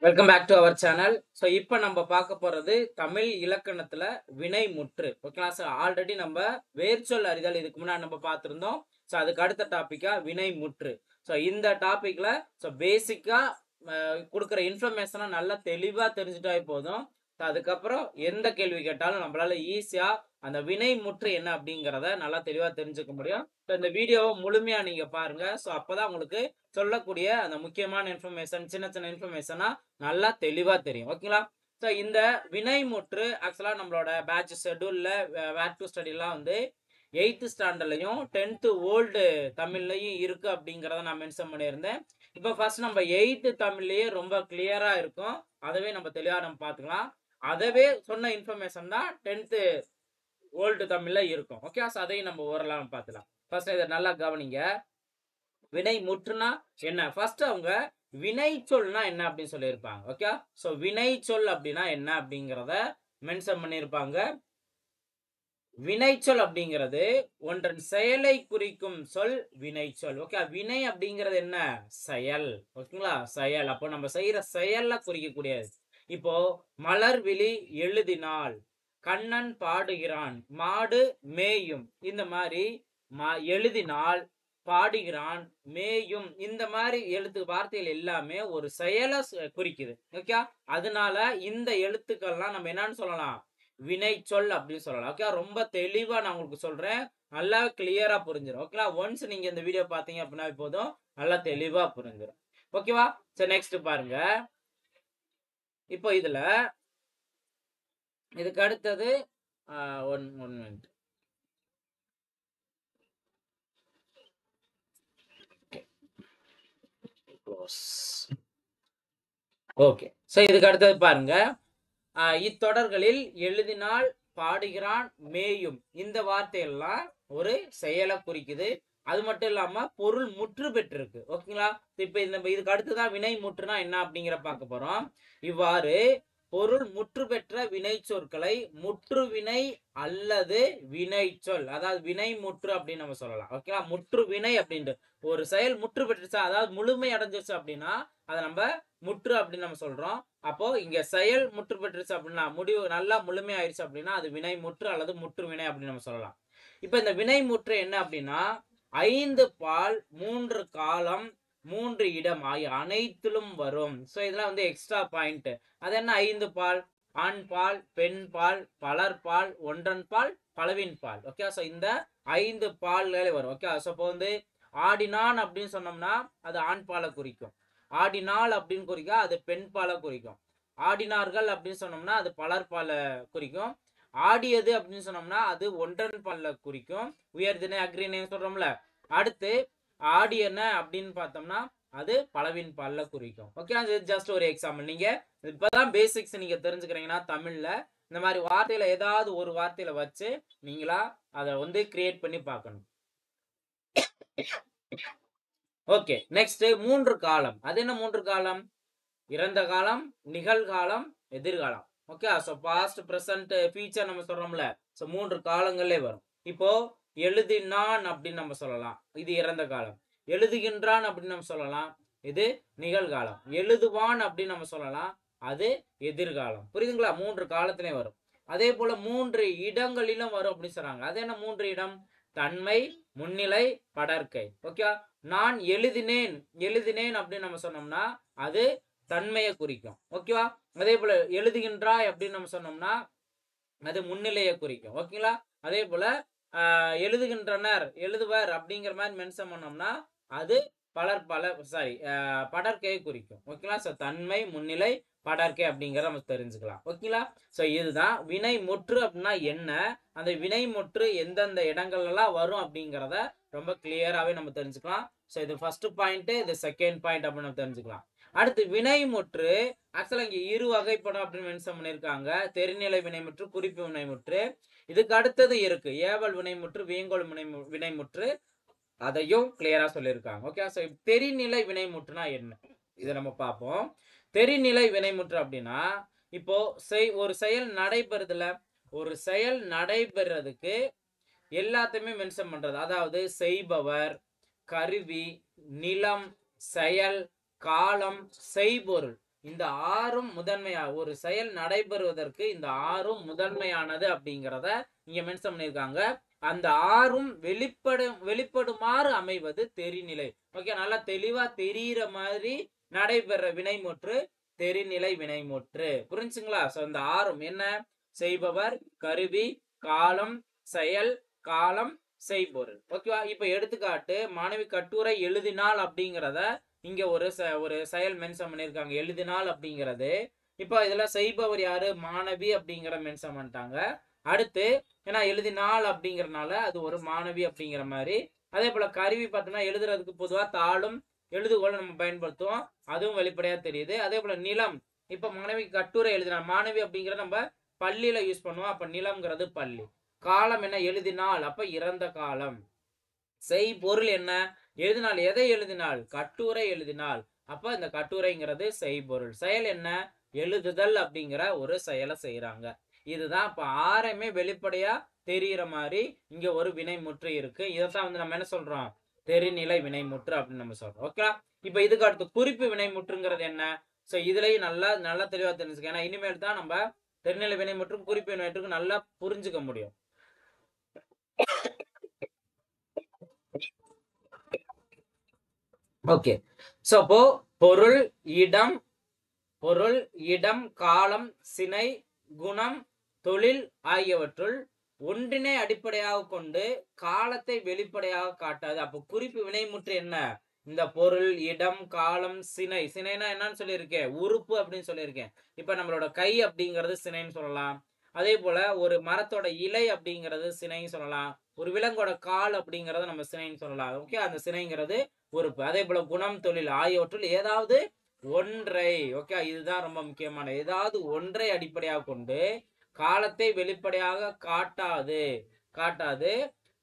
Welcome back to our channel. So இப்போ நம்ம பார்க்க போகிறது தமிழ் இலக்கணத்தில் வினைமுற்று. ஓகேங்களா சார்? ஆல்ரெடி நம்ம வேர்ச்சொல் அறிதல் இதுக்கு முன்னாடி நம்ம பார்த்துருந்தோம். ஸோ அதுக்கு அடுத்த டாப்பிக்காக வினைமுற்று. ஸோ இந்த டாப்பிக்கில் பேசிக்காக கொடுக்குற இன்ஃபர்மேஷனை நல்லா தெளிவாக தெரிஞ்சுட்டா போதும். ஸோ அதுக்கப்புறம் எந்த கேள்வி கேட்டாலும் நம்மளால ஈஸியாக அந்த வினைமுற்று என்ன அப்படிங்கிறத நல்லா தெளிவாக தெரிஞ்சுக்க முடியும். ஸோ இந்த வீடியோவை முழுமையாக நீங்கள் பாருங்கள். ஸோ அப்போ தான் உங்களுக்கு சொல்லக்கூடிய அந்த முக்கியமான இன்ஃபர்மேஷன் சின்ன சின்ன இன்ஃபர்மேஷனா நல்லா தெளிவா தெரியும். ஓகேங்களா? ஸோ இந்த வினைமுற்று ஆக்சுவலா நம்மளோட பேட்ச் ஷெட்யூல்ல வேர் டு ஸ்டடிலாம் 8th ஸ்டாண்டர்ட்லையும் 10th ஓல்டு தமிழ்லையும் இருக்கு அப்படிங்கிறத நான் மென்ஷன் பண்ணியிருந்தேன். இப்போ ஃபர்ஸ்ட் நம்ம 8th தமிழ்லயே ரொம்ப கிளியரா இருக்கும். அதவே நம்ம தெளிவா நம்ம பார்த்துக்கலாம். அதவே சொன்ன இன்ஃபர்மேஷன் தான் 10th ஓல்டு தமிழ்ல இருக்கும். ஓகே, ஸோ அதையும் நம்ம ஓரளவு பார்த்துக்கலாம். ஃபர்ஸ்ட் இதை நல்லா கவனிங்க. வினைமுற்றுனா என்ன? ஃபர்ஸ்ட் அவங்க வினைச்சொல்னா என்ன அப்படின்னு சொல்லியிருப்பாங்க. ஓகே, ஸோ வினைச்சொல் அப்படின்னா என்ன அப்படிங்கிறத மென்ஷன் பண்ணியிருப்பாங்க. வினைச்சொல் அப்படிங்கிறது ஒன்றன் செயலை குறிக்கும் சொல் வினைச்சொல். ஓகே, வினை அப்படிங்கிறது என்ன? செயல். ஓகேங்களா? செயல். அப்போ நம்ம செய்யற செயல்ல குறிக்கக்கூடியது. இப்போ மலர் விழி எழுதினாள், கண்ணன் பாடுகிறான், மாடு மேயும். இந்த மாதிரி எழுதினால், பாடுகிறான், மேயும், இந்த மாதிரி வார்த்தைகள் எல்லாமே ஒரு செயலை குறிக்குது. ஓகே, அதனால இந்த எழுத்துக்கள்லாம் நம்ம என்னன்னு சொல்லலாம்? வினைச்சொல் அப்படின்னு சொல்லலாம். ஓகே, ரொம்ப தெளிவா நான் உங்களுக்கு சொல்றேன். நல்லா கிளியரா புரிஞ்சிடும். ஓகேங்களா? ஒன்ஸ் நீங்க இந்த வீடியோ பாத்தீங்க அப்படின்னா போதும், நல்லா தெளிவா புரிஞ்சிடும். ஓகேவா? சரி, நெக்ஸ்ட் பாருங்க. இப்போ இதுக்கு அடுத்தது ஒன் மினிட். ஓகே, சோ இதுக்கு அடுத்தது பாருங்க. இத்தொடர்களில் எழுதினால், பாடுகிறான், மேயும், இந்த வார்த்தையெல்லாம் ஒரு செயலை குறிக்குது. அது மட்டும் இல்லாம பொருள் முற்று பெற்றிருக்கு. ஓகேங்களா? இப்ப இதுக்கு அடுத்துதான் வினை முற்றுனா என்ன அப்படிங்கிற பார்க்க போறோம். இவ்வாறு பொருள் முற்று பெற்ற வினை சொற்களை முற்றுவினை அல்லது வினைச்சொல், அதாவது வினை முற்று அப்படின்னு நம்ம சொல்லலாம். ஓகேங்களா? முற்று வினை அப்படின்ட்டு ஒரு செயல் முற்று பெற்றுச்சா, அதாவது முழுமை அடைஞ்சிருச்சு அப்படின்னா அதை நம்ம முற்று அப்படின்னு நம்ம சொல்றோம். அப்போ இங்க செயல் முற்று பெற்றுச்சு அப்படின்னா, முடிவு நல்லா முழுமை ஆயிடுச்சு அப்படின்னா அது வினை முற்று அல்லது முற்று வினை அப்படின்னு நம்ம சொல்லலாம். இப்ப இந்த வினை முற்று என்ன அப்படின்னா, 5 பால் 3 காலம் 3 இடம் ஆகிய அனைத்திலும் வரும். ஸோ இதெல்லாம் எக்ஸ்ட்ரா பாயிண்ட். அது என்ன? 5 பால், ஆண் பால், பெண் பால், பலர் பால், ஒன்றன் பால், பலவின் பால். ஓகே, ஸோ இந்த 5 பால்களே வரும். ஓகே, ஸோ இப்போ ஆடினான் அப்படின்னு சொன்னோம்னா அது ஆண் பாலை குறிக்கும். ஆடினாள் அப்படின்னு குறிக்க அது பெண் பாலை குறிக்கும். ஆடினார்கள் அப்படின்னு சொன்னோம்னா அது பலர் பாலை குறிக்கும். ஆடியது அப்படின்னு சொன்னோம்னா அது ஒன்றன் பால்ல குறிக்கும். உயர்திணை அக்ரிணை சொல்றோம்ல. அடுத்து ஆடியன அப்படின்னு பார்த்தோம்னா அது பலவின் பால்ல குறிக்கும். ஓகே, அது ஜஸ்ட் ஒரு எக்ஸாம்பிள். நீங்க இப்பதான் பேசிக்ஸ் நீங்க தெரிஞ்சுக்கிறீங்கன்னா தமிழ்ல இந்த மாதிரி வார்த்தையில ஏதாவது ஒரு வார்த்தையில வச்சு நீங்களா அதை கிரியேட் பண்ணி பார்க்கணும். ஓகே, நெக்ஸ்ட் 3 காலம். அது என்ன 3 காலம்? இறந்த காலம், நிகழ்காலம், எதிர்காலம். Okay, so past, present, future நம்ம சொல்றோம்ல. ஸோ 3 காலங்களே வரும். இப்போ எழுதினான் அப்படின்னு நம்ம சொல்லலாம், இது இறந்த காலம். எழுதுகின்றான் அப்படின்னு நம்ம சொல்லலாம், இது நிகழ்காலம். எழுதுவான் அப்படின்னு நம்ம சொல்லலாம், அது எதிர்காலம். புரியுதுங்களா? 3 காலத்திலையும் வரும். அதே போல 3 இடங்களிலும் வரும் அப்படின்னு சொல்றாங்க. அது என்ன 3 இடம்? தன்மை, முன்னிலை, படர்க்கை. ஓகே, நான் எழுதினேன் அப்படின்னு நம்ம சொன்னோம்னா அது தன்மையை குறிக்கும். ஓகேவா? அதே போல எழுதுகின்றாய் அப்படின்னு நம்ம சொன்னோம்னா அது முன்னிலையை குறிக்கும். ஓகேங்களா? அதே போல எழுதுகின்றனர், எழுதுவர் அப்படிங்கிற மாதிரி மென்ஷன் பண்ணோம்னா அது படர்க்கையை குறிக்கும். ஓகேங்களா? ஸோ தன்மை, முன்னிலை, படர்க்கை அப்படிங்கிற நம்ம தெரிஞ்சுக்கலாம். ஓகேங்களா? ஸோ இதுதான் வினை முற்று அப்படின்னா என்ன, அந்த வினை முற்று எந்தெந்த இடங்கள்லாம் வரும் அப்படிங்கிறத ரொம்ப கிளியராகவே நம்ம தெரிஞ்சுக்கலாம். ஸோ இது ஃபர்ஸ்ட் பாயிண்ட், இது செகண்ட் பாயிண்ட் அப்படின்னு நம்ம தெரிஞ்சுக்கலாம். அடுத்து வினைமுற்று. ஆக்சுவலா இங்க 2 வகைப்படும் அப்படின்னு மென்ஷன் பண்ணியிருக்காங்க. தெரிநிலை வினைமுற்று, குறிப்பு வினைமுற்று. இதுக்கு அடுத்தது இருக்கு ஏவல் வினைமுற்று, வீங்கோல் வினைமுற்று. அதையும் கிளியரா சொல்லியிருக்காங்க. ஓகே, ஸோ தெரிநிலை வினைமுற்றுனா என்ன இதை நம்ம பார்ப்போம். தெரிநிலை வினைமுற்று அப்படின்னா இப்போ ஒரு செயல் நடைபெறுதுல, ஒரு செயல் நடைபெறதுக்கு எல்லாத்தையுமே மென்ஷன் பண்றது. அதாவது செய்பவர், கருவி, நிலம், செயல், காலம், செய்பொருள், இந்த ஆறும் முதன்மையா ஒரு செயல் நடைபெறுவதற்கு இந்த ஆறும் முதன்மையானது அப்படிங்கிறத இங்க மென்ஷன் பண்ணியிருக்காங்க. அந்த ஆறும் வெளிப்படுமாறு அமைவது தெரிநிலை. ஓகே, நல்லா தெளிவா தெரியிற மாதிரி நடைபெற வினைமுற்று தெரிநிலை வினைமுற்று. புரிஞ்சுங்களா? சோ இந்த ஆறும் என்ன? செய்பவர், கருவி, காலம், செயல், காலம், செய்பொருள். ஓகேவா? இப்ப எடுத்துக்காட்டு, மாணவி கட்டுரை எழுதினாள் அப்படிங்கிறத இங்க ஒரு செயல் மென்ஷன் பண்ணியிருக்காங்க, எழுதினாள் அப்படிங்கிறது. இப்போ இதுல செய்பவர் யாரு? மாணவி அப்படிங்கிற மென்ஷன் பண்ணிட்டாங்க. அடுத்து ஏன்னா எழுதினாள் அப்படிங்கறதுனால அது ஒரு மாணவி அப்படிங்கிற மாதிரி. அதே போல கருவி பார்த்தோம்னா எழுதுறதுக்கு பொதுவா தாளும் எழுதுகோலும் நம்ம பயன்படுத்துவோம், அதுவும் வெளிப்படையா தெரியுது. அதே போல நிலம், இப்ப மாணவி கட்டுரை எழுதினாள், மாணவி அப்படிங்கிற நம்ம பள்ளியில யூஸ் பண்ணுவோம், அப்ப நிலம்ங்கிறது பள்ளி. காலம் என்ன? எழுதினாள், அப்ப இறந்த காலம். செய்பொருள் என்ன? எழுதினாள், எதை எழுதினாள்? கட்டுரை எழுதினாள், அப்ப இந்த கட்டுரைங்கிறது செய்பொருள். செயல் என்ன? எழுதுதல் அப்படிங்கிற ஒரு செயலை செய்யறாங்க. இதுதான் இப்ப ஆறுமே வெளிப்படையா தெரிகிற மாதிரி இங்க ஒரு வினைமுற்று இருக்கு. இதைத்தான் வந்து நம்ம என்ன சொல்றோம்? தெரிநிலை வினைமுற்று அப்படின்னு நம்ம சொல்றோம். ஓகே, இப்ப இதுக்கு அடுத்து குறிப்பு வினைமுற்றுங்கிறது என்ன? சோ இதுலயும் நல்லா தெளிவா தெரிஞ்சுக்க. ஏன்னா இனிமேல் தான் நம்ம தெரிநிலை வினைமுற்றும் குறிப்பு வினைமுற்றுக்கும் நல்லா புரிஞ்சுக்க முடியும். ஓகே, சோ அப்போ பொருள், இடம், காலம், சினை, குணம், தொழில் ஆகியவற்றுள் ஒன்றினை அடிப்படையாக கொண்டு காலத்தை வெளிப்படையாக காட்டாது. அப்போ குறிப்பு வினைமுற்று என்ன? இந்த பொருள், இடம், காலம், சினை. சினைனா என்னன்னு சொல்லியிருக்கேன்? உறுப்பு அப்படின்னு சொல்லியிருக்கேன். இப்ப நம்மளோட கை அப்படிங்கிறது சினைன்னு சொல்லலாம். அதே போல ஒரு மரத்தோட இலை அப்படிங்கிறது சினைன்னு சொல்லலாம். ஒரு விலங்கோட கால் அப்படிங்கறத நம்ம சினைன்னு சொல்லலாம். ஓகே, அந்த சினைங்கிறது உறுப்பு. அதே போல குணம், தொழில் ஆகியவற்றுள் ஏதாவது ஒன்றை, ஓகே, இதுதான் ரொம்ப முக்கியமான, ஏதாவது ஒன்றை அடிப்படையாக கொண்டு காலத்தை வெளிப்படையாக காட்டாது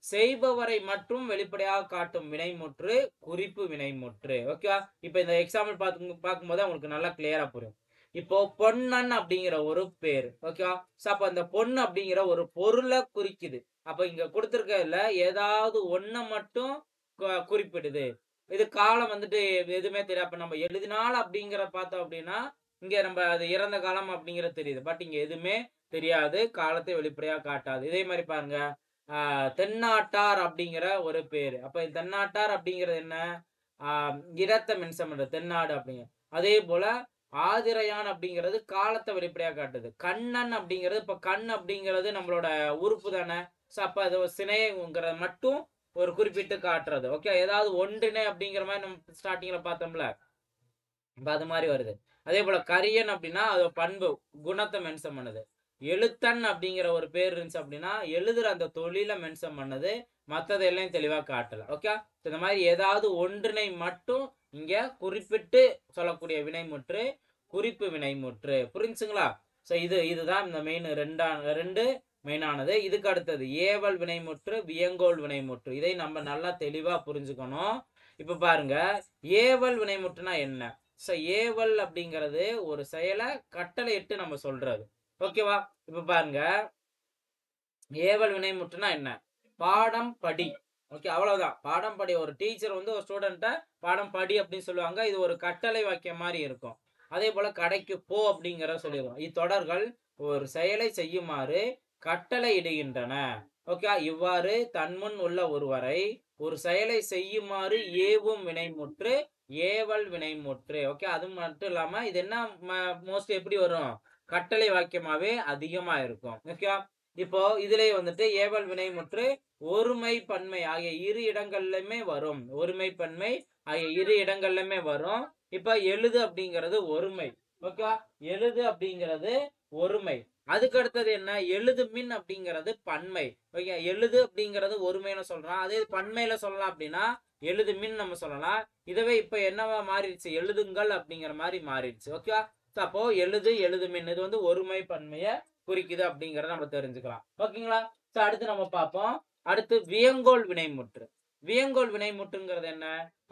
செய்பவரை மட்டும் வெளிப்படையாக காட்டும் வினைமுற்று குறிப்பு வினைமுற்று. ஓகேவா? இப்ப இந்த எக்ஸாம்பிள் பார்க்கும்போது உங்களுக்கு நல்லா கிளியரா புரியும். இப்போ பொன்னன் அப்படிங்கிற ஒரு பேர். ஓகேவா? அப்ப அந்த பொண்ணு அப்படிங்கிற ஒரு பொருளை குறிக்குது. அப்ப இங்க கொடுத்திருக்கிறதுல ஏதாவது ஒன்ன மட்டும் குறிப்பிடுது. இது காலம் வந்துட்டு எதுவுமே தெரியாது. அப்ப நம்ம எழுதினாள் அப்படிங்கிற பார்த்தோம் அப்படின்னா இங்க நம்ம அது இறந்த காலம் அப்படிங்கிறது தெரியுது. பட் இங்க எதுவுமே தெரியாது, காலத்தை வெளிப்படையா காட்டாது. இதே மாதிரி பாருங்க, தென்னாட்டார் அப்படிங்கிற ஒரு பேரு. அப்ப தென்னாட்டார் அப்படிங்கிறது என்ன? இடத்தை மென்ஷன் பண்றது, தென்னாடு அப்படிங்கிற. அதே போல ஆதிரையான் அப்படிங்கிறது காலத்தை வெளிப்படையா காட்டுது. கண்ணன் அப்படிங்கிறது, இப்ப கண் அப்படிங்கிறது நம்மளோட உறுப்பு தானே. அப்ப அது சினைங்கிறத மட்டும் ஒரு குறிப்பிட்டு காட்டுறது. ஓகே, ஏதாவது ஒன்றினை அப்படிங்கிற மாதிரி நம்ம ஸ்டார்டிங்ல பார்த்தோம்ல, இப்ப அது மாதிரி வருது. அதே போல கரியன் அப்படின்னா அது பண்பு, குணத்தை மென்ஷன் பண்ணுது. எழுத்தன் அப்படிங்கிற ஒரு பேர் இருந்துச்சு அப்படின்னா எழுதுற அந்த தொழிலை மென்ஷன் பண்ணது, மற்றது எல்லாம் தெளிவா காட்டல. ஓகே, இந்த மாதிரி ஏதாவது ஒன்றினை மட்டும் இங்க குறிப்பிட்டு சொல்லக்கூடிய வினைமுற்று குறிப்பு வினைமுற்று. புரிஞ்சுங்களா? சோ இதுதான் இந்த மெயின் ரெண்டு மெயினானது. இதுக்கு அடுத்தது ஏவல் வினைமுற்று, வியங்கோல் வினைமுற்று. இதை நம்ம நல்லா தெளிவா புரிஞ்சுக்கணும். இப்ப பாருங்க, ஏவல் வினைமுற்றுனா என்ன? சோ ஏவல் அப்படிங்கிறது ஒரு செயலை கட்டளையிட்டு நம்ம சொல்றது. ஓகேவா? இப்ப பாருங்க, ஏவல் வினைமுற்றுனா என்ன? பாடம் படி. ஓகே, அவ்வளவுதான். பாடம் படி. ஒரு டீச்சர் வந்து ஒரு ஸ்டூடெண்ட்ட பாடம் படி அப்படின்னு சொல்லுவாங்க. இது ஒரு கட்டளை வாக்கியம் மாதிரி இருக்கும். அதே போல கடைக்கு போ அப்படிங்கிற சொல்லிடுவோம். இத்தொடர்கள் ஒரு செயலை செய்யுமாறு கட்டளை இடுகின்றன. ஓகே, இவ்வாறு தன்முன் உள்ள ஒருவரை ஒரு செயலை செய்யுமாறு ஏவும் வினைமுற்று ஏவல் வினைமுற்று. ஓகே, அது மட்டும் இல்லாம இது என்ன மோஸ்ட் எப்படி வரும்? கட்டளை வாக்கியமாவே அதிகமா இருக்கும். ஓகே, இப்போ இதுலயே வந்துட்டு ஏவல் வினைமுற்று ஒருமை பன்மை ஆகிய இரு இடங்கள்லயுமே வரும். ஒருமை பன்மை ஆகிய இரு இடங்கள்லயுமே வரும். இப்ப எழுது அப்படிங்கிறது ஒருமை. ஓகே, எழுது அப்படிங்கிறது ஒருமை. அதுக்கு அடுத்தது என்ன? எழுது மின் அப்படிங்கிறது பன்மை. ஓகே, எழுது அப்படிங்கிறது ஒருமைன்னு சொல்றான். அதே பன்மையில சொல்லலாம் அப்படின்னா எழுது மின் நம்ம சொல்லலாம். இதுவே இப்ப என்னவா மாறிடுச்சு? எழுதுங்கள் அப்படிங்கிற மாதிரி மாறிடுச்சு. ஓகே, அப்போ எழுது மின் இது வந்து ஒருமை பன்மைய குறிக்குது அப்படிங்கறத நம்ம தெரிஞ்சுக்கலாம். ஓகேங்களா? அடுத்து நம்ம பார்ப்போம். அடுத்து வியங்கோல் வினைமுற்று. வியங்கோல் வினைமுற்றுங்கிறது என்ன?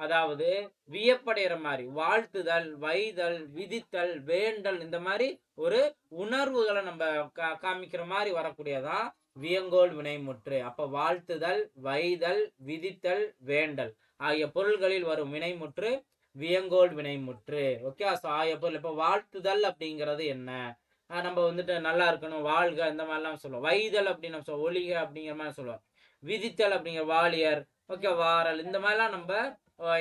அதாவது வியப்படைகிற மாதிரி வாழ்த்துதல், வைதல், விதித்தல், வேண்டல், இந்த மாதிரி ஒரு உணர்வுகளை நம்ம காமிக்கிற மாதிரி வரக்கூடியதான் வியங்கோல் வினைமுற்று. அப்ப வாழ்த்துதல், வைதல், விதித்தல், வேண்டல் ஆகிய பொருள்களில் வரும் வினைமுற்று வியங்கோல் வினைமுற்று. ஓகே, சாயப்பொருள். இப்ப வாழ்த்துதல் அப்படிங்கிறது என்ன? நம்ம வந்துட்டு நல்லா இருக்கணும், வாழ்க, இந்த மாதிரிலாம் சொல்லுவோம். வைதல் அப்படின்னு நம்ம சொல்லுவோம், ஒளிக அப்படிங்கிற மாதிரி சொல்லுவோம். விதித்தல் அப்படிங்கிற வாலியர், ஓகே, வாரல், இந்த மாதிரிலாம் நம்ம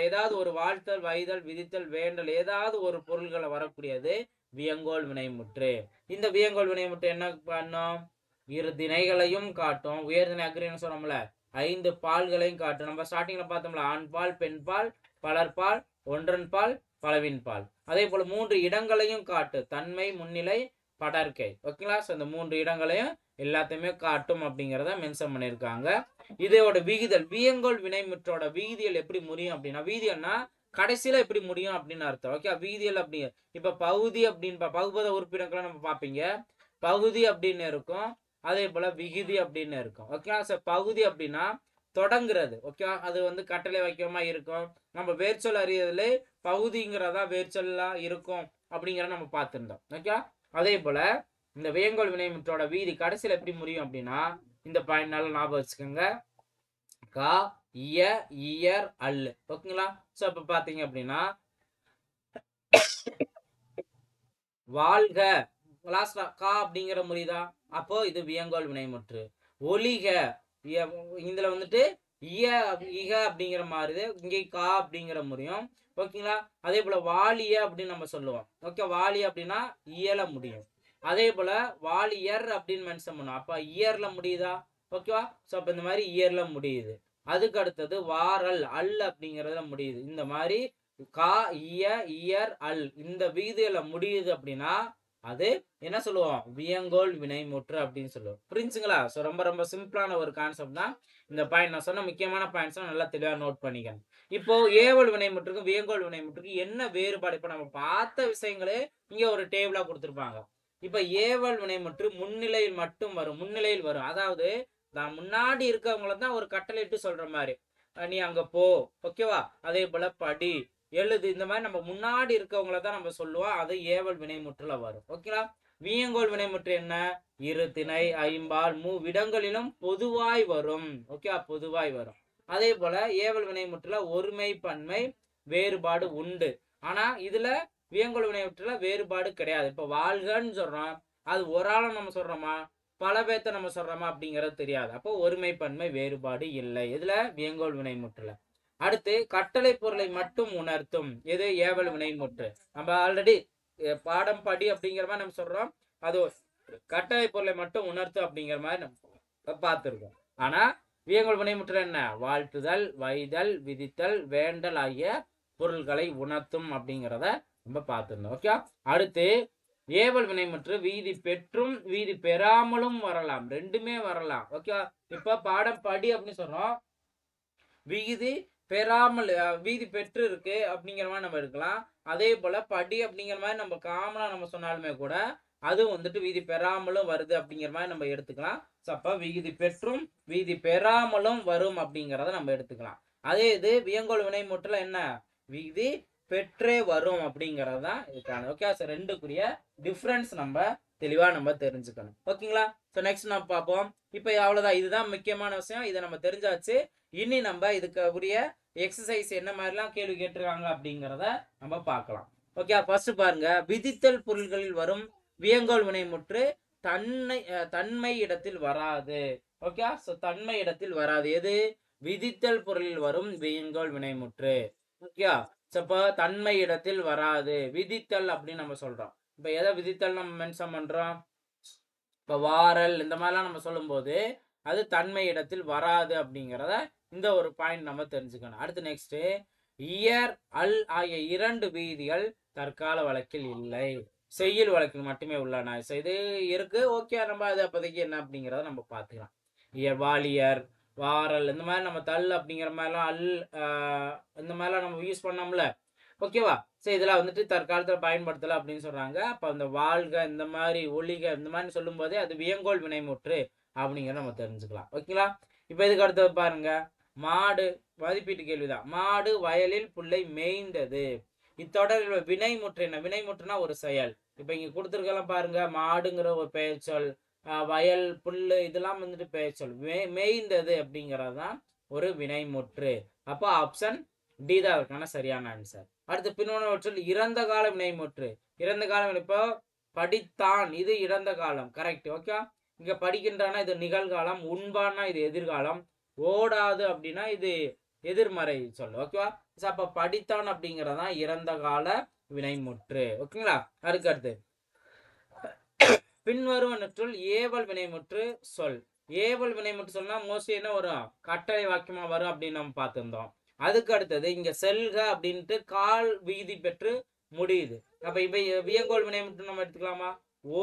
ஏதாவது ஒரு வாழ்த்தல், வைதல், விதித்தல், வேண்டல், ஏதாவது ஒரு பொருள்களை வரக்கூடியது வியங்கோல் வினைமுற்று. இந்த வியங்கோல் வினைமுற்று என்ன பண்ணும்? இரு திணைகளையும் காட்டும். உயர்திணை அக்ரின்னு சொன்னோம்ல, 5 பால்களையும் காட்டும். நம்ம ஸ்டார்டிங்ல பார்த்தோம்ல, ஆண் பால், பெண் பால், பலர்பால், ஒன்றன் பால், பலவின் பால். அதே போல 3 இடங்களையும் காட்டு. தன்மை, முன்னிலை, படர்க்கை. ஓகேங்களா? ஸோ இந்த 3 இடங்களையும் எல்லாத்தையுமே காட்டும் அப்படிங்கிறத மென்ஷன் பண்ணியிருக்காங்க. இதோட விகிதல், வியங்கோல் வினைமுற்றோட விகிதியல் எப்படி முடியும் அப்படின்னா, விகிதியல்னா கடைசியில எப்படி முடியும் அப்படின்னு அர்த்தம். ஓகே, விகிதியல் அப்படி இப்ப பகுதி அப்படின்னு பகுபத உறுப்பினர்களை நம்ம பார்ப்பீங்க. பகுதி அப்படின்னு இருக்கும், அதே போல விகுதி அப்படின்னு இருக்கும். ஓகே, ஸோ பகுதி அப்படின்னா தொடங்குறது. ஓகே, அது வந்து கட்டளை வைக்கமா இருக்கும். நம்ம வேர்ச்சொல் அறியறதுல பகுதிங்கிறதா வேர்ச்சொல்லா இருக்கும் அப்படிங்கிறத நம்ம பார்த்துருந்தோம். ஓகே, அதே போல இந்த வியங்கோல் வினைமுற்றோட வீதி கடைசியில் எப்படி முடியும் அப்படின்னா, இந்த பாயிண்ட் நல்லா ஞாபகம் வச்சுக்கோங்க. கா, இய, இயர், அல்லு. ஓகேங்களா? ஸோ இப்போ பார்த்தீங்க அப்படின்னா, வாழ்க லாஸ்டா கா அப்படிங்கிற முடியுதா? அப்போ இது வியங்கோல் வினைமுற்று. ஒளிக, இதுல வந்துட்டு இய இக அப்படிங்கிற மாதிரி, இங்கே கா அப்படிங்கிற முடியும். ஓகேங்களா? அதே போல வாலிய அப்படின்னு நம்ம சொல்லுவோம். ஓகே, வாலி அப்படின்னா இயல முடியும். அதே போல வாலியர் அப்படின்னு மென்ஷன் பண்ணுவோம். அப்ப இயர்ல முடியுதா? ஓகேவா? ஸோ அப்ப இந்த மாதிரி இயர்ல முடியுது. அதுக்கு அடுத்தது வாரல், அல் அப்படிங்கிறதுல முடியுது. இந்த மாதிரி கா, இய, இயர், அல் இந்த விகுதியில முடியுது அப்படின்னா அது என்ன சொல்லுவோம்? வியங்கோல் வினைமுற்று அப்படின்னு சொல்லுவோம். புரிஞ்சுங்களா? ஸோ ரொம்ப ரொம்ப சிம்பிளான ஒரு கான்செப்ட் தான் இந்த பாயிண்ட். நான் சொன்ன முக்கியமான பாயிண்ட்ஸ் நல்லா தெளிவா நோட் பண்ணிக்கணும். இப்போ ஏவல் வினைமுற்றுக்கும் வியங்கோல் வினைமுற்றுக்கும் என்ன வேறுபாடு? இப்போ நம்ம பார்த்த விஷயங்களே இங்க ஒரு டேபிளா கொடுத்துருப்பாங்க. இப்ப ஏவல் வினைமுற்று முன்னிலையில் மட்டும் வரும், முன்னிலையில் வரும். அதாவது நான் முன்னாடி இருக்கவங்கள தான் ஒரு கட்டளையிட்டு சொல்ற மாதிரி, நீ அங்க போ, ஓகேவா? அதே போல படி, எழுது, இந்த மாதிரி நம்ம முன்னாடி இருக்கவங்கள தான் நம்ம சொல்லுவோம். அது ஏவல் வினைமுற்றுல வரும். ஓகேங்களா? வியங்கோல் வினைமுற்று என்ன? இரு திணை, ஐம்பால், மூவிடங்களிலும் பொதுவாய் வரும். ஓகேவா? பொதுவாய் வரும். அதே போல ஏவல் வினைமுற்றுல ஒருமை பன்மை வேறுபாடு உண்டு. ஆனா இதுல வியங்கோல் வினைமுற்றுல வேறுபாடு கிடையாது. இப்ப வாழ்கன்னு சொல்றோம், அது ஒரு ஆளை நம்ம சொல்றோமா, பல பேர்த்த நம்ம சொல்றோமா அப்படிங்கிறது தெரியாது. அப்போ ஒருமை பன்மை வேறுபாடு இல்லை இதுல வியங்கோல் வினைமுற்றுல. அடுத்து கட்டளை பொருளை மட்டும் உணர்த்தும். எது? ஏவல் வினைமுற்று. நம்ம ஆல்ரெடி பாடம் படி அப்படிங்கிற மாதிரி நம்ம சொல்றோம், அது கட்டளை பொருளை மட்டும் உணர்த்தும் அப்படிங்கிற மாதிரி நம்ம பார்த்துருக்கோம். ஆனா வியங்கோல் வினைமுற்று என்ன? வாழ்த்துதல், வைதல், விதித்தல், வேண்டல் ஆகிய பொருள்களை உணர்த்தும் அப்படிங்கிறத நம்ம பார்த்துருந்தோம். ஓகே, அடுத்து ஏவல் வினைமுற்று வீதி பெற்றும் வீதி பெறாமலும் வரலாம், ரெண்டுமே வரலாம். ஓகே, இப்ப பாடம் படி அப்படின்னு சொல்றோம், விகுதி பெறாமல் வீதி பெற்று இருக்கு அப்படிங்கிற மாதிரி நம்ம எடுக்கலாம். அதே போல படி அப்படிங்கிற மாதிரி நம்ம காமனா நம்ம சொன்னாலுமே கூட அது வந்துட்டு வீதி பெறாமலும் வருது அப்படிங்கிற மாதிரி நம்ம எடுத்துக்கலாம். அப்ப விகுதி பெற்றும் வீதி பெறாமலும் வரும் அப்படிங்கிறத நம்ம எடுத்துக்கலாம். அதே இது வியங்கோல் வினைமுற்றுல என்ன? விகுதி பெற்றே வரும் அப்படிங்கிறது தான் இதுக்கான. ஓகே, ஸோ ரெண்டுக்குரிய டிஃப்ரென்ஸ் நம்ம தெளிவா நம்ம தெரிஞ்சுக்கணும். ஓகேங்களா? ஸோ நெக்ஸ்ட் நம்ம பார்ப்போம். இப்போ அவ்வளோதான், இதுதான் முக்கியமான விஷயம். இதை நம்ம தெரிஞ்சாச்சு. இனி நம்ம இதுக்கு உரிய எக்ஸசைஸ் என்ன மாதிரிலாம் கேள்வி கேட்டிருக்காங்க அப்படிங்கிறத நம்ம பார்க்கலாம். ஓகே, ஃபர்ஸ்ட் பாருங்க, விதித்தல் பொருள்களில் வரும் வியங்கோல் வினைமுற்று தன்மை இடத்தில் வராது. ஓகே, ஸோ தன்மை இடத்தில் வராது. எது? விதித்தல் பொருளில் வரும் வியங்கோல் வினைமுற்று. ஓகே, ஸோ இப்போ தன்மை இடத்தில் வராது, விதித்தல் அப்படின்னு நம்ம சொல்றோம். இப்போ எதை விதித்தல் நம்ம மென்ஷன் பண்றோம்? இப்போ வாரல் இந்த மாதிரிலாம் நம்ம சொல்லும்போது அது தன்மை இடத்தில் வராது அப்படிங்கிறத இந்த ஒரு பாயிண்ட் நம்ம தெரிஞ்சுக்கணும். அடுத்து நெக்ஸ்ட், இயர், அல் ஆகிய 2 விதிகள் தற்கால வழக்கில் இல்லை, செய்யுள் வழக்கில் மட்டுமே உள்ளன. இது இருக்கு. ஓகே, நம்ம அது அப்போதைக்கு என்ன அப்படிங்கிறத நம்ம பார்த்துக்கலாம். இயர், வாலியர், வாரல் இந்த மாதிரி நம்ம தல் அப்படிங்கிற மாதிரிலாம் அல் இந்த மாதிரிலாம் நம்ம யூஸ் பண்ணோம்ல. ஓகேவா? ஸோ இதெல்லாம் வந்துட்டு தற்காலத்தில் பயன்படுத்தலை அப்படின்னு சொல்றாங்க. அப்போ அந்த வாழ்க இந்த மாதிரி ஒளிக இந்த மாதிரி சொல்லும் போதே அது வியங்கோல் வினைமுற்று அப்படிங்கிறத நம்ம தெரிஞ்சுக்கலாம். ஓகேங்களா? இப்போ இதுக்கு அடுத்தது பாருங்க, மாடு, மதிப்பீட்டு கேள்விதான். மாடு வயலில் புல்லை மேய்ந்தது. இத்தொடரில் வினைமுற்று என்ன? வினைமுற்றுனா ஒரு செயல். இப்போ இங்க கொடுத்துருக்கலாம் பாருங்க, மாடுங்கிற ஒரு பெயர்ச்சொல், வயல், புல்லு இதெல்லாம் வந்துட்டு பெயர்ச்சொல். மேய்ந்தது அப்படிங்கிறது தான் ஒரு வினைமுற்று. அப்போ ஆப்ஷன் டி தான் அதுக்கான சரியான ஆன்சர். அடுத்து பின்வருவற்றில் இறந்த கால வினைமுற்று. இறந்த காலம் இப்போ படித்தான், இது இறந்த காலம், கரெக்ட். ஓகே, இங்க படிக்கின்றானா இது நிகழ்காலம், உண்பான்னா இது எதிர்காலம், ஓடாது அப்படின்னா இது எதிர்மறை சொல். ஓகேவா? அப்ப படித்தான் அப்படிங்கறதான் இறந்த கால வினைமுற்று. ஓகேங்களா? அடுத்து பின்வருவனற்றுள் ஏவல் வினைமுற்று சொல். ஏவல் வினைமுற்று சொன்னா மோஸ்ட்லி என்ன வரும்? கட்டளை வாக்கியமா வரும் அப்படின்னு நம்ம பார்த்திருந்தோம். அதுக்கு அடுத்தது இங்க செல்க அப்படின்ட்டு கால் விகுதி பெற்று முடியுது. அப்ப இப்ப வியங்கோல் வினைமுற்று நம்ம எடுத்துக்கலாமா?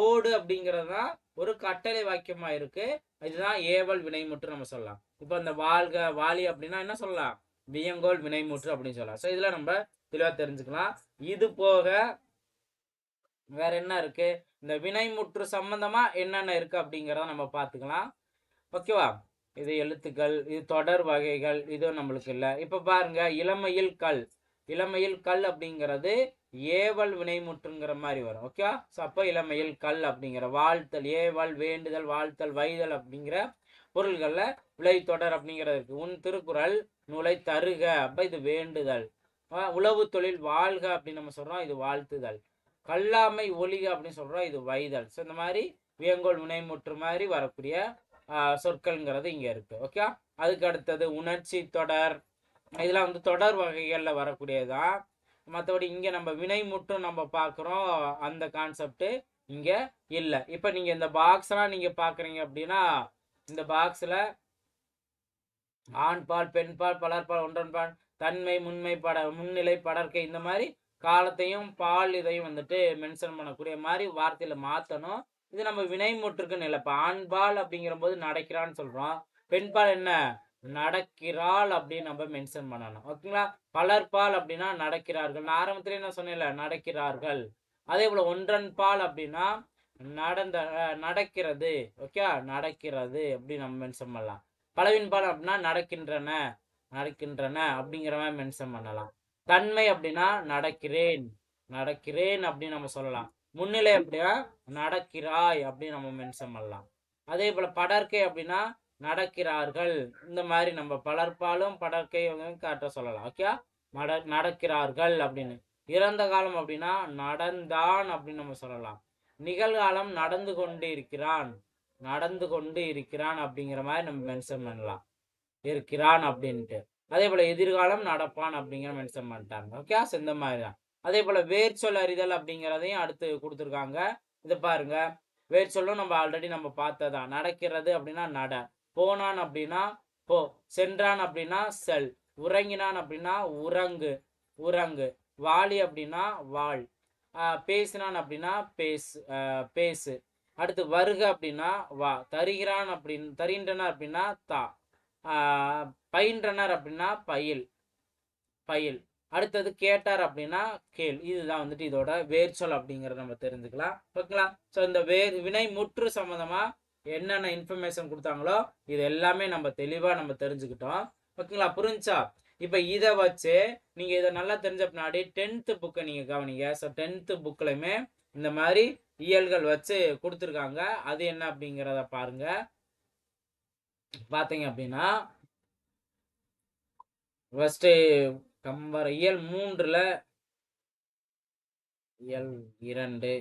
ஓடு அப்படிங்கறதுதான் ஒரு கட்டளை வாக்கியமா இருக்கு. இதுதான் ஏவல் வினைமுற்று நம்ம சொல்லலாம். இப்ப இந்த வாழ்க வாலி அப்படின்னா என்ன சொல்லலாம்? வியங்கோல் வினைமுற்று அப்படின்னு சொல்லலாம். சோ இதுல நம்ம தெளிவா தெரிஞ்சுக்கலாம். இது போக வேற என்ன இருக்கு? இந்த வினைமுற்று சம்பந்தமா என்னென்ன இருக்கு அப்படிங்கிறத நம்ம பார்த்துக்கலாம். ஓகேவா? இது எழுத்துக்கள், இது தொடர் வகைகள், இதுவும் நம்மளுக்கு இல்லை. இப்ப பாருங்க, இளமையில் கல். இளமையில் கல் அப்படிங்கிறது ஏவல் வினைமுற்றுங்கிற மாதிரி வரும். ஓகே, அப்போ இளமையில் கல் அப்படிங்கிற வாழ்த்தல், ஏவல், வேண்டுதல், வாழ்த்தல், வைதல் அப்படிங்கிற பொருள்கள்ல விளை தொடர் அப்படிங்கிறது இருக்கு. உன் திருக்குறள் நூலை தருக, அப்ப இது வேண்டுதல். உழவு தொழில் வாழ்க அப்படின்னு நம்ம சொல்றோம், இது வாழ்த்துதல். கல்லாமை ஒளிக அப்படின்னு சொல்றோம், இது வைதல். ஸோ இந்த மாதிரி வியங்கோல் வினைமுற்று மாதிரி வரக்கூடிய சொற்கள்ங்கிறது இங்க இருக்கு. ஓகே, அதுக்கு அடுத்தது உணர்ச்சி தொடர். இதெல்லாம் வந்து தொடர் வகைகள்ல வரக்கூடியதான். மற்றபடி இங்க நம்ம வினைமுற்று நம்ம பார்க்குறோம், அந்த கான்செப்ட் இங்க இல்லை. இப்ப நீங்க இந்த பாக்ஸ்லாம் நீங்க பாக்குறீங்க அப்படின்னா, இந்த பாக்ஸ்ல ஆண்பால், பெண்பால், பலர்பால், ஒன்றன்பால், தன்மை, முன்மை, முன்னிலை, படர்க்கை, இந்த மாதிரி காலத்தையும் பால் இதையும் வந்துட்டு மென்ஷன் பண்ணக்கூடிய மாதிரி வார்த்தையில மாத்தணும். இது நம்ம வினைமுற்றுக்குன்னு இல்லை. இப்ப ஆண்பால் அப்படிங்கிற போது நடக்கிறான்னு சொல்றோம், பெண்பால் என்ன நடக்கிறாள் அப்படின்னு நம்ம மென்ஷன் பண்ணணும். ஓகேங்களா? பலர்பால் அப்படின்னா நடக்கிறார்கள். நான் ஆரம்பத்திலே என்ன சொன்னேன்ல, நடக்கிறார்கள். அதே போல ஒன்றன் பால் அப்படின்னா நடக்கிறது. ஓகே, நடக்கிறது அப்படின்னு நம்ம மென்ஷன் பண்ணலாம். பலவின் பால் அப்படின்னா நடக்கின்றன, நடக்கின்றன அப்படிங்கிற மாதிரி மென்ஷன் பண்ணலாம். தன்மை அப்படின்னா நடக்கிறேன், நடக்கிறேன் அப்படின்னு நம்ம சொல்லலாம். முன்னிலை அப்படின்னா நடக்கிறாய் அப்படின்னு நம்ம மென்ஷன் பண்ணலாம். அதே போல படர்க்கை அப்படின்னா நடக்கிறார்கள். இந்த மாதிரி நம்ம பலர்பாலும் படர்க்கை காட்ட சொல்லலாம். ஓகே, நடக்கிறார்கள் அப்படின்னு. இறந்த காலம் அப்படின்னா நடந்தான் அப்படின்னு நம்ம சொல்லலாம். நிகழ்காலம் நடந்து கொண்டு இருக்கிறான், நடந்து கொண்டு இருக்கிறான் அப்படிங்கிற மாதிரி நம்ம மென்ஷன் பண்ணலாம், இருக்கிறான் அப்படின்ட்டு. அதே போல எதிர்காலம் நடப்பான் அப்படிங்கிற மென்ஷன் பண்ணிட்டாங்க. ஓகே, இந்த மாதிரி தான். அதே போல வேர் சொல் அறிதல் அப்படிங்கிறதையும் அடுத்து கொடுத்துருக்காங்க. இது பாருங்க, வேர் சொல்லும் நம்ம ஆல்ரெடி நம்ம பார்த்ததான். நடக்கிறது அப்படின்னா நட, போனான் அப்படின்னா போ, சென்றான் அப்படின்னா செல், உறங்கினான் அப்படின்னா உறங்கு, உறங்கு, வாலி அப்படின்னா வாழ், பேசினான் அப்படின்னா பேசு. அடுத்து வருக அப்படின்னா வா, தருகிறான் அப்படின்னு தருகின்றனர் அப்படின்னா தா, பயின்றனர் அப்படின்னா பயில், பயில். அடுத்தது கேட்டார் அப்படின்னா கேள். இதுதான் வந்துட்டு இதோட வேர்ச்சொல் அப்படிங்கறத நம்ம தெரிஞ்சுக்கலாம். ஓகேங்களா? ஸோ இந்த வினை முற்று சம்பந்தமா என்னென்ன இன்ஃபர்மேஷன் கொடுத்தாங்களோ இது எல்லாமே நம்ம தெளிவா நம்ம தெரிஞ்சுக்கிட்டோம். ஓகேங்களா? புரிஞ்சா? இப்ப இதை வச்சு நீங்க இதை நல்லா தெரிஞ்ச பின்னாடி 10th புக்கை நீங்க கவனிங்க. ஸோ 10th புக்லையுமே இந்த மாதிரி இயல்கள் வச்சு கொடுத்துருக்காங்க. அது என்ன அப்படிங்கிறத பாருங்க. பார்த்தீங்க அப்படின்னா ஃபர்ஸ்ட் கம்பர் இயல் 3ல இயல் 2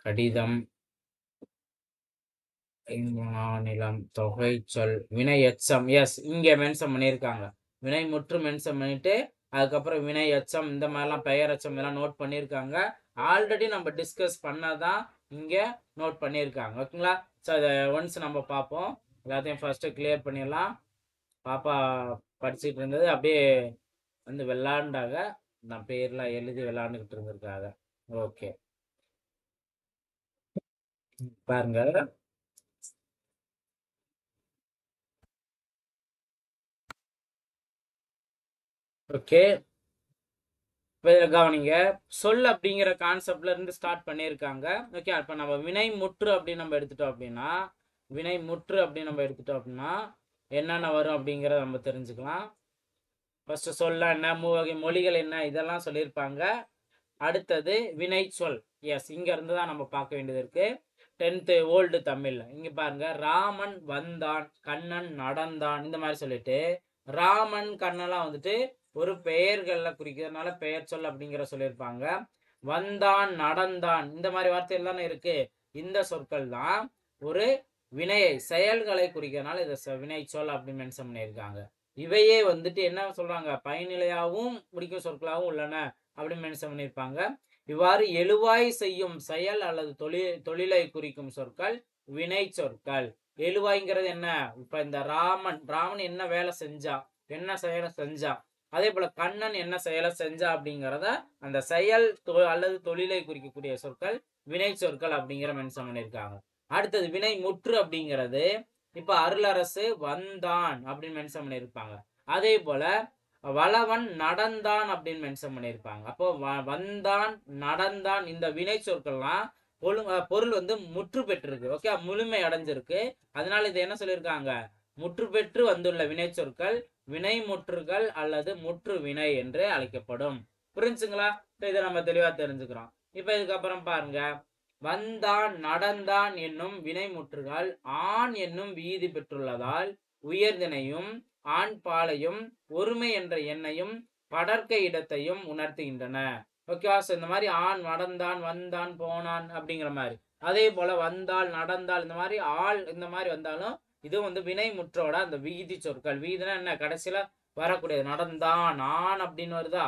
கடிதம், நிலம், தொகை சொல், வினை எச்சம். எஸ், இங்க மென்ஷன் பண்ணியிருக்காங்க. வினை முற்று மென்ஷன் பண்ணிட்டு அதுக்கப்புறம் வினை எச்சம், இந்த மாதிரிலாம் பெயர் எச்சம் இதெல்லாம் நோட் பண்ணியிருக்காங்க. ஆல்ரெடி நம்ம டிஸ்கஸ் பண்ணாதான் இங்க நோட் பண்ணியிருக்காங்க. ஓகேங்களா? ஸோ அதை ஒன்ஸ் நம்ம பார்ப்போம். எல்லாத்தையும் ஃபர்ஸ்ட் கிளியர் பண்ணிடலாம். பாப்பா படிச்சுட்டு இருந்தது, அப்படியே வந்து விளாண்டாங்க. நான் பேர்லாம் எழுதி விளாண்டுக்கிட்டு இருந்திருக்காங்க. ஓகே, பாருங்க. ஓகே, கவனிங்க. சொல் அப்படிங்கிற கான்செப்ட்ல இருந்து ஸ்டார்ட் பண்ணியிருக்காங்க. ஓகே, இப்போ நம்ம வினை முற்று அப்படின்னு நம்ம எடுத்துட்டோம் அப்படின்னா, வினை முற்று அப்படின்னு நம்ம எடுத்துட்டோம் அப்படின்னா என்னென்ன வரும் அப்படிங்கிறத நம்ம தெரிஞ்சுக்கலாம். ஃபர்ஸ்ட் சொல்ல என்ன, மூவகை மொழிகள் என்ன, இதெல்லாம் சொல்லியிருப்பாங்க. அடுத்தது வினை சொல். எஸ், இங்க இருந்து தான் நம்ம பார்க்க வேண்டியது இருக்கு. 10th ஓல்டு தமிழ்ல இங்க பாருங்க, ராமன் வந்தான், கண்ணன் நடந்தான், இந்த மாதிரி சொல்லிட்டு ராமன் கண்ணெல்லாம் வந்துட்டு ஒரு பெயர்கள்ல குறிக்கிறதுனால பெயர் சொல் அப்படிங்கிற சொல்லியிருப்பாங்க. வந்தான், நடந்தான், இந்த மாதிரி வார்த்தைகள் தானே இருக்கு. இந்த சொற்கள் தான் ஒரு வினையை செயல்களை குறிக்கிறதுனால இதை வினை சொல் அப்படின்னு மென்ஷன் பண்ணியிருக்காங்க. இவையே வந்துட்டு என்ன சொல்றாங்க, பயனிலையாகவும் முடிக்கும் சொற்களாகவும் உள்ளன அப்படின்னு மென்ஷன் பண்ணியிருப்பாங்க. இவ்வாறு எழுவாய் செய்யும் செயல் அல்லது தொழிலை குறிக்கும் சொற்கள் வினை சொற்கள். எழுவாய்ங்கிறது என்ன, இப்ப இந்த ராமன் என்ன வேலை செஞ்சா, என்ன செயலை செஞ்சா, அதே போல கண்ணன் என்ன செயலை செஞ்சா அப்படிங்கிறத அந்த செயல் அல்லது தொழிலை குறிக்கக்கூடிய சொற்கள் வினை சொற்கள் அப்படிங்கிற மென்ஷன் பண்ணியிருக்காங்க. அடுத்தது வினை முற்று அப்படிங்கிறது இப்ப அருளரசு வந்தான் அப்படின்னு மென்ஷன் பண்ணியிருப்பாங்க. அதே போல வளவன் நடந்தான் அப்படின்னு மென்ஷன் பண்ணியிருப்பாங்க. அப்போ வந்தான், நடந்தான், இந்த வினை சொற்கள்லாம் பொருள் வந்து முற்று பெற்றிருக்கு. ஓகே, முழுமை அடைஞ்சிருக்கு. அதனால இது என்ன சொல்லியிருக்காங்க, முற்று பெற்று வந்துள்ள வினை சொற்கள் வினை முற்றுகள் அல்லது முற்று வினை என்று அழைக்கப்படும். புரிஞ்சுங்களா? இதை நம்ம தெளிவா தெரிஞ்சுக்கிறோம். இப்ப இதுக்கப்புறம் பாருங்க, வந்தான், நடந்தான் என்னும் வினை முற்றுகள் ஆண் என்னும் வீதி பெற்றுள்ளதால் உயர்தினையும் ஆண் பாலையும் ஒருமை என்ற எண்ணையும் படர்க்கை இடத்தையும் உணர்த்துகின்றன. ஓகேவா? இந்த மாதிரி ஆண், நடந்தான், வந்தான், போனான் அப்படிங்கிற மாதிரி. அதே போல வந்தால், நடந்தால், இந்த மாதிரி ஆள் இந்த மாதிரி வந்தாலும் இது வந்து வினை முற்றோட அந்த விகுதி சொற்கள். விகுதினா என்ன, கடைசியில வரக்கூடியது. நடந்தான் ஆண் அப்படின்னு வருதா?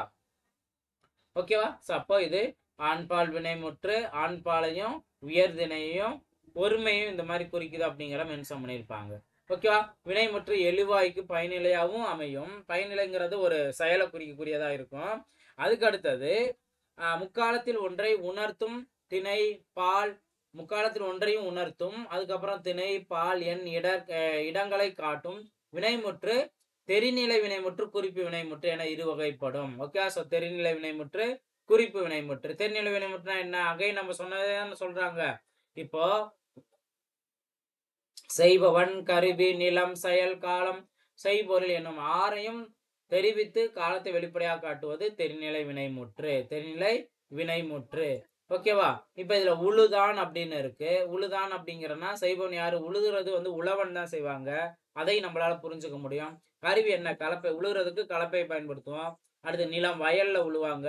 ஓகேவா? அப்போ இது ஆண்பால் வினைமுற்று, ஆண்பாலையும் உயர்தினையும் ஒருமையும் இந்த மாதிரி குறிக்குது அப்படிங்கிற மென்ஷன் பண்ணியிருப்பாங்க. ஓகேவா? வினைமுற்று எழுவாய்க்கு பயனிலையாகவும் அமையும். பயனிலைங்கிறது ஒரு செயலை குறிக்கக்கூடியதா இருக்கும். அதுக்கு அடுத்தது முக்காலத்தில் ஒன்றை உணர்த்தும் திணை பால், முக்காலத்தில் ஒன்றையும் உணர்த்தும், அதுக்கப்புறம் திணை பால் எண் இடங்களை காட்டும் வினைமுற்று தெரிநிலை வினைமுற்று குறிப்பு வினைமுற்று என இரு வகைப்படும். ஓகே, சோ தெரிநிலை வினைமுற்று குறிப்பு வினைமுற்று. தெரிநிலை வினைமுற்றுனா என்ன, அகை நம்ம சொன்னதே சொல்றாங்க. இப்போ செய்பவன், கருவி, நிலம், செயல், காலம், செய்பொருள் என்னும் ஆறையும் தெரிவித்து காலத்தை வெளிப்படையாக காட்டுவது தெரிநிலை வினைமுற்று. தெரிநிலை வினைமுற்று. ஓகேவா? இப்ப இதுல உழுதான் அப்படின்னு இருக்கு. உழுதான் அப்படிங்கிறனா செய்பவன் யாரு, உழுதுறது வந்து உழவன் தான் செய்வாங்க. அதை நம்மளால புரிஞ்சுக்க முடியும். கருவி என்ன, கலப்பை, உழுகிறதுக்கு கலப்பை பயன்படுத்துவோம். அடுத்து நிலம், வயல்ல உழுவாங்க.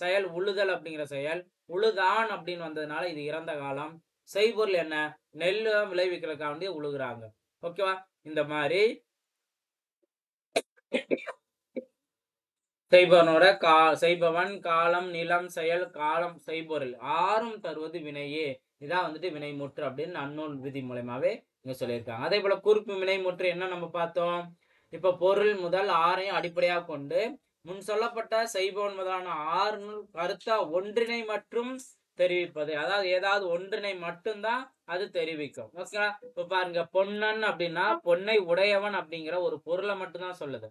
செயல் உழுதல் அப்படிங்கிற செயல். உழுதான் அப்படின்னு வந்ததுனால இது இறந்த காலம். செய்பொருள் என்ன, நெல் விளைவிக்கிறதுக்காக வேண்டி உழுகுறாங்க. ஓகேவா? இந்த மாதிரி செய்பவனோட செய்பவன், காலம், நிலம், செயல், காலம், செய்பொருள் ஆறும் தருவது வினையே. இதான் வந்துட்டு வினைமுற்று அப்படின்னு அன்னூல் விதி மூலமாவே இங்க சொல்லியிருக்காங்க. அதே போல குறிப்பு வினைமுற்று என்ன நம்ம பார்த்தோம், இப்ப பொருள் முதல் ஆறையும் அடிப்படையாக கொண்டு முன் சொல்லப்பட்ட செய்பவன் முதலான ஆறு கருத்தா ஒன்றினை மற்றும் தெரிவிப்பது. அதாவது ஏதாவது ஒன்றினை மட்டும்தான் அது தெரிவிக்கும். ஓகேங்களா? இப்ப பாருங்க, பொன்னன் அப்படின்னா பொன்னை உடையவன் அப்படிங்கிற ஒரு பொருளை மட்டும்தான் சொல்லுது.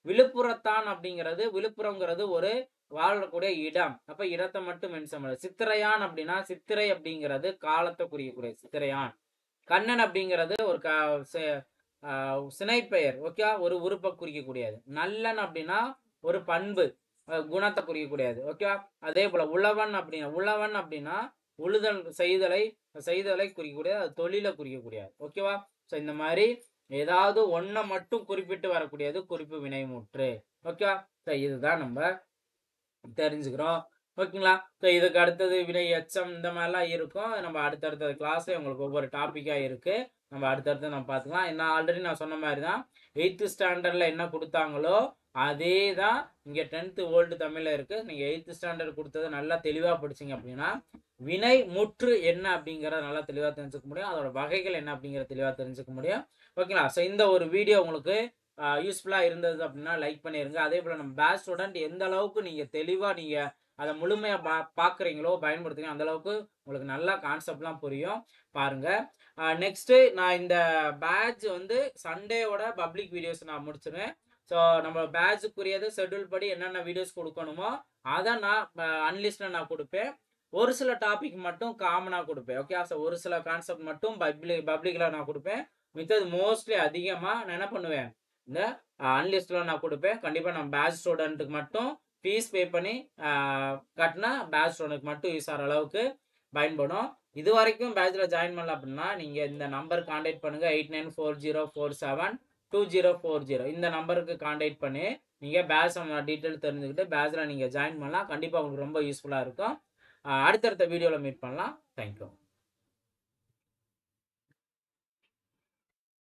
விழுப்புரத்தான் அப்படிங்கிறது, விழுப்புரம்ங்கிறது ஒரு வாழக்கூடிய இடம். அப்ப இடத்தை மட்டும் மென்ஷன் பண்ணுது. சித்திரையான் அப்படின்னா சித்திரை அப்படிங்கிறது காலத்தை குறிக்கக்கூடிய சித்திரையான். கண்ணன் அப்படிங்கிறது ஒரு சினைப்பெயர். ஓகே, ஒரு உறுப்பை குறிக்கக்கூடியது. நல்லன் அப்படின்னா ஒரு பண்பு, குணத்தை குறிக்கக்கூடியது. ஓகே, அதே போல உழவன் அப்படின்னா உழுதல் செய்தலை குறிக்கக்கூடிய தொழிலை குறிக்கக்கூடியது. ஓகேவா? ஸோ இந்த மாதிரி ஏதாவது ஒன்றை மட்டும் குறிப்பிட்டு வரக்கூடியது குறிப்பு வினைமுற்று. ஓகேவா? ஸோ இதுதான் நம்ம தெரிஞ்சுக்கிறோம். ஓகேங்களா? ஸோ இதுக்கு அடுத்தது வினை எச்சம் இந்த மாதிரிலாம் இருக்கும். நம்ம அடுத்தடுத்த கிளாஸ்ல உங்களுக்கு ஒவ்வொரு டாப்பிக்கா இருக்கு. நம்ம அடுத்தடுத்து நம்ம பார்த்துக்கலாம். நான் ஆல்ரெடி நான் சொன்ன மாதிரி தான் 8th ஸ்டாண்டர்ட்ல என்ன கொடுத்தாங்களோ அதே தான் இங்கே 10th ஓல்டு தமிழ்ல இருக்கு. நீங்க 8th ஸ்டாண்டர்ட் கொடுத்தது நல்லா தெளிவா படிச்சீங்க அப்படின்னா வினை முற்று என்ன அப்படிங்கிறத நல்லா தெளிவா தெரிஞ்சுக்க முடியும். அதோட வகைகள் என்ன அப்படிங்கிற தெளிவா தெரிஞ்சுக்க முடியும். ஓகேங்களா? ஸோ இந்த ஒரு வீடியோ உங்களுக்கு யூஸ்ஃபுல்லாக இருந்தது அப்படின்னா லைக் பண்ணிடுங்க. அதே போல் நம்ம பேட்ச் ஸ்டூடெண்ட் எந்த அளவுக்கு நீங்கள் தெளிவாக நீங்கள் அதை முழுமையாக பார்க்குறீங்களோ பயன்படுத்துங்க, அந்த அளவுக்கு உங்களுக்கு நல்லா கான்செப்ட்லாம் புரியும். பாருங்கள். நெக்ஸ்ட்டு நான் இந்த பேட்ச் வந்து சண்டேவோட பப்ளிக் வீடியோஸ் நான் முடிச்சிடுவேன். ஸோ நம்ம பேட்சுக்குரியது ஷெட்யூல் படி என்னென்ன வீடியோஸ் கொடுக்கணுமோ அதை நான் அன்லிஸ்டில் நான் கொடுப்பேன். ஒரு சில டாபிக் மட்டும் காமனாக கொடுப்பேன். ஓகே, ஸோ ஒரு சில கான்செப்ட் மட்டும் பப்ளிக்கில் நான் கொடுப்பேன். மித்தது மோஸ்ட்லி அதிகமாக நான் என்ன பண்ணுவேன், இந்த அன்லிஸ்டில் நான் கொடுப்பேன். கண்டிப்பாக நான் பேட்ச் ஸ்டூடெண்ட்டுக்கு மட்டும் ஃபீஸ் பே பண்ணி கட்டினா பேட்ச் ஸ்டூடெண்ட்டுக்கு மட்டும் யூஸ் ஆகிற அளவுக்கு பயன்படும். இது வரைக்கும் பேட்சில் ஜாயின் பண்ணல அப்படின்னா நீங்கள் இந்த நம்பர் கான்டாக்ட் பண்ணுங்கள் 894047 2040 இந்த நம்பருக்கு காண்டாக்ட் பண்ணி நீங்கள் பேட்ச் டீட்டெயில் தெரிஞ்சுக்கிட்டு பேட்சில் நீங்கள் ஜாயின் பண்ணலாம். கண்டிப்பாக உங்களுக்கு ரொம்ப யூஸ்ஃபுல்லாக இருக்கும். அடுத்தடுத்த வீடியோவில் மீட் பண்ணலாம். தேங்க்யூ.